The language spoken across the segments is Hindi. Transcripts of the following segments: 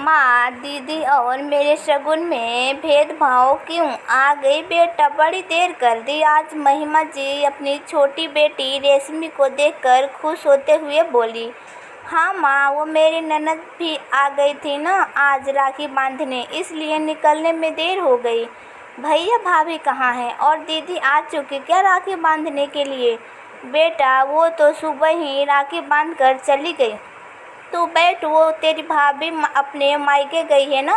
माँ, दीदी और मेरे शगुन में भेदभाव क्यों आ गई बेटा? बड़ी देर कर दी। आज महिमा जी अपनी छोटी बेटी रेशमी को देखकर खुश होते हुए बोली। हाँ माँ, वो मेरी ननद भी आ गई थी ना आज राखी बांधने, इसलिए निकलने में देर हो गई। भैया भाभी कहाँ हैं? और दीदी आ चुकी क्या राखी बांधने के लिए? बेटा, वो तो सुबह ही राखी बांध कर चली गई। तू बैठ, वो तेरी भाभी अपने मायके गई है ना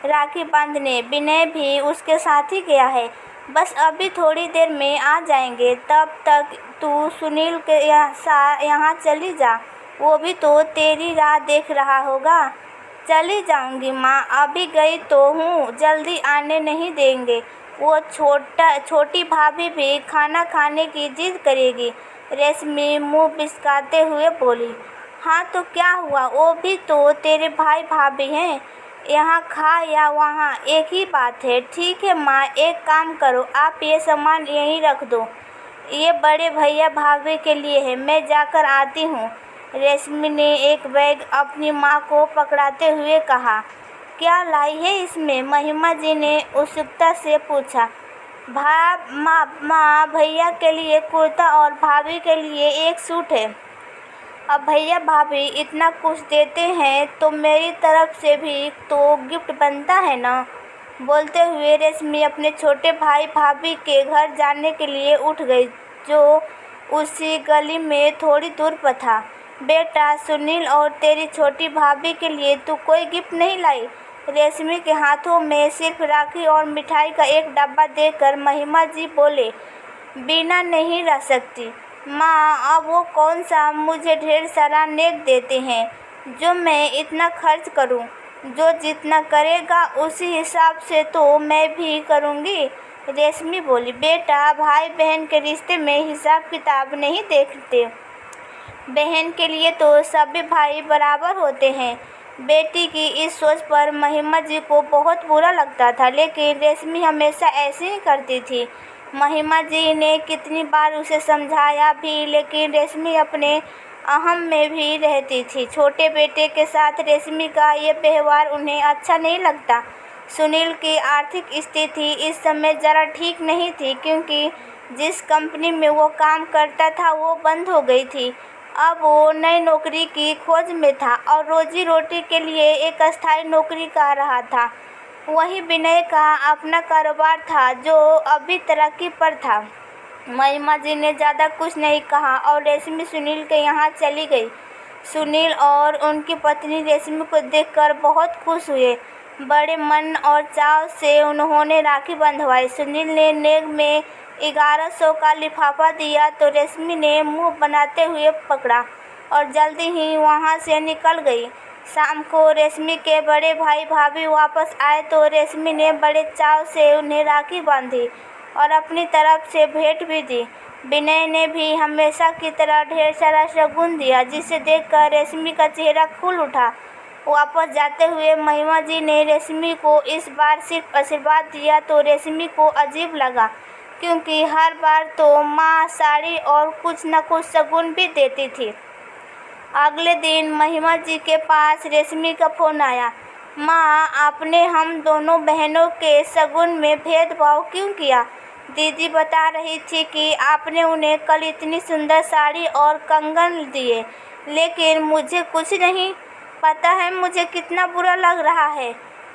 राखी बांधने। विनय भी उसके साथ ही गया है, बस अभी थोड़ी देर में आ जाएंगे। तब तक तू सुनील के यहाँ चली जा, वो भी तो तेरी राह देख रहा होगा। चली जाऊंगी माँ, अभी गई तो हूँ, जल्दी आने नहीं देंगे। वो छोटी भाभी भी खाना खाने की जिद करेगी। रेशमी मुँह बिस्काते हुए बोली। हाँ तो क्या हुआ, वो भी तो तेरे भाई भाभी हैं, यहाँ खा या वहाँ एक ही बात है। ठीक है माँ, एक काम करो, आप ये सामान यहीं रख दो, ये बड़े भैया भाभी के लिए है, मैं जाकर आती हूँ। रेशमी ने एक बैग अपनी माँ को पकड़ाते हुए कहा। क्या लाई है इसमें? महिमा जी ने उत्सुकता से पूछा। माँ, भैया के लिए कुर्ता और भाभी के लिए एक सूट है। अब भैया भाभी इतना कुछ देते हैं तो मेरी तरफ से भी तो गिफ्ट बनता है ना। बोलते हुए रेशमी अपने छोटे भाई भाभी के घर जाने के लिए उठ गई, जो उसी गली में थोड़ी दूर पर था। बेटा, सुनील और तेरी छोटी भाभी के लिए तू कोई गिफ्ट नहीं लाई? रेशमी के हाथों में सिर्फ राखी और मिठाई का एक डब्बा देकर महिमा जी बोले। बिना नहीं रह सकती माँ, अब वो कौन सा मुझे ढेर सारा नेक देते हैं जो मैं इतना खर्च करूँ? जो जितना करेगा उसी हिसाब से तो मैं भी करूँगी। रेशमी बोली। बेटा, भाई बहन के रिश्ते में हिसाब किताब नहीं देखते, बहन के लिए तो सभी भाई बराबर होते हैं। बेटी की इस सोच पर महिमा जी को बहुत बुरा लगता था, लेकिन रेशमी हमेशा ऐसे ही करती थी। महिमा जी ने कितनी बार उसे समझाया भी, लेकिन रेशमी अपने अहम में भी रहती थी। छोटे बेटे के साथ रेशमी का ये व्यवहार उन्हें अच्छा नहीं लगता। सुनील की आर्थिक स्थिति इस समय ज़रा ठीक नहीं थी, क्योंकि जिस कंपनी में वो काम करता था वो बंद हो गई थी। अब वो नई नौकरी की खोज में था और रोजी रोटी के लिए एक अस्थायी नौकरी कर रहा था। वहीं विनय का अपना कारोबार था जो अभी तरक्की पर था। महिमा जी ने ज़्यादा कुछ नहीं कहा और रेशमी सुनील के यहाँ चली गई। सुनील और उनकी पत्नी रेशमी को देखकर बहुत खुश हुए। बड़े मन और चाव से उन्होंने राखी बंधवाई। सुनील ने नेग में 1100 का लिफाफा दिया तो रेशमी ने मुंह बनाते हुए पकड़ा और जल्दी ही वहां से निकल गई। शाम को रेशमी के बड़े भाई भाभी वापस आए तो रेशमी ने बड़े चाव से उन्हें राखी बांधी और अपनी तरफ से भेंट भी दी। विनय ने भी हमेशा की तरह ढेर सारा शगुन दिया, जिसे देखकर रेशमी का चेहरा खुल उठा। वापस जाते हुए महिमा जी ने रेशमी को इस बार सिर्फ आशीर्वाद दिया तो रेशमी को अजीब लगा, क्योंकि हर बार तो माँ साड़ी और कुछ न कुछ शगुन भी देती थी। अगले दिन महिमा जी के पास रेशमी का फ़ोन आया। माँ, आपने हम दोनों बहनों के शगुन में भेदभाव क्यों किया? दीदी बता रही थी कि आपने उन्हें कल इतनी सुंदर साड़ी और कंगन दिए, लेकिन मुझे कुछ नहीं पता है मुझे कितना बुरा लग रहा है।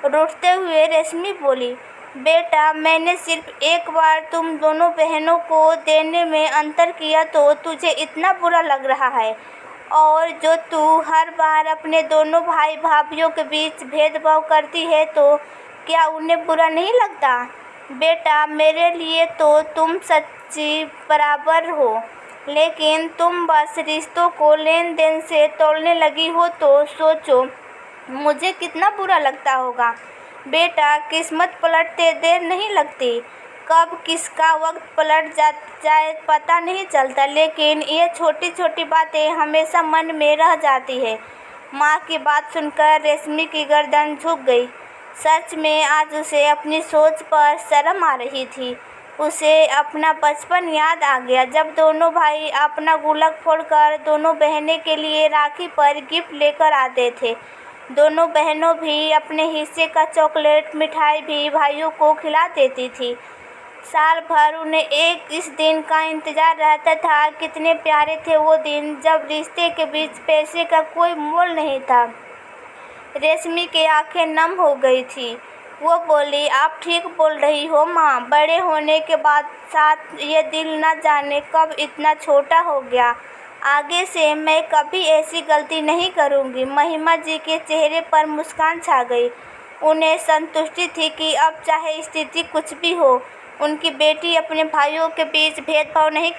रूठते हुए रेशमी बोली। बेटा, मैंने सिर्फ एक बार तुम दोनों बहनों को देने में अंतर किया तो तुझे इतना बुरा लग रहा है, और जो तू हर बार अपने दोनों भाई भाभीयों के बीच भेदभाव करती है तो क्या उन्हें बुरा नहीं लगता? बेटा, मेरे लिए तो तुम सच्ची बराबर हो, लेकिन तुम बस रिश्तों को लेन देन से तोड़ने लगी हो तो सोचो मुझे कितना बुरा लगता होगा। बेटा, किस्मत पलटते देर नहीं लगती, कब किसका वक्त पलट जाए पता नहीं चलता, लेकिन ये छोटी छोटी बातें हमेशा मन में रह जाती है। माँ की बात सुनकर रेशमी की गर्दन झुक गई। सच में आज उसे अपनी सोच पर शर्म आ रही थी। उसे अपना बचपन याद आ गया, जब दोनों भाई अपना गुल्लक फोड़कर दोनों बहनें के लिए राखी पर गिफ्ट लेकर आते थे। दोनों बहनों भी अपने हिस्से का चॉकलेट मिठाई भी भाइयों को खिला देती थी। साल भर उन्हें इस दिन का इंतजार रहता था। कितने प्यारे थे वो दिन जब रिश्ते के बीच पैसे का कोई मोल नहीं था। रेशमी की आंखें नम हो गई थी। वो बोली, आप ठीक बोल रही हो माँ। बड़े होने के बाद साथ ये दिल न जाने कब इतना छोटा हो गया। आगे से मैं कभी ऐसी गलती नहीं करूँगी। महिमा जी के चेहरे पर मुस्कान छा गई। उन्हें संतुष्टि थी कि अब चाहे स्थिति कुछ भी हो, उनकी बेटी अपने भाइयों के बीच भेदभाव नहीं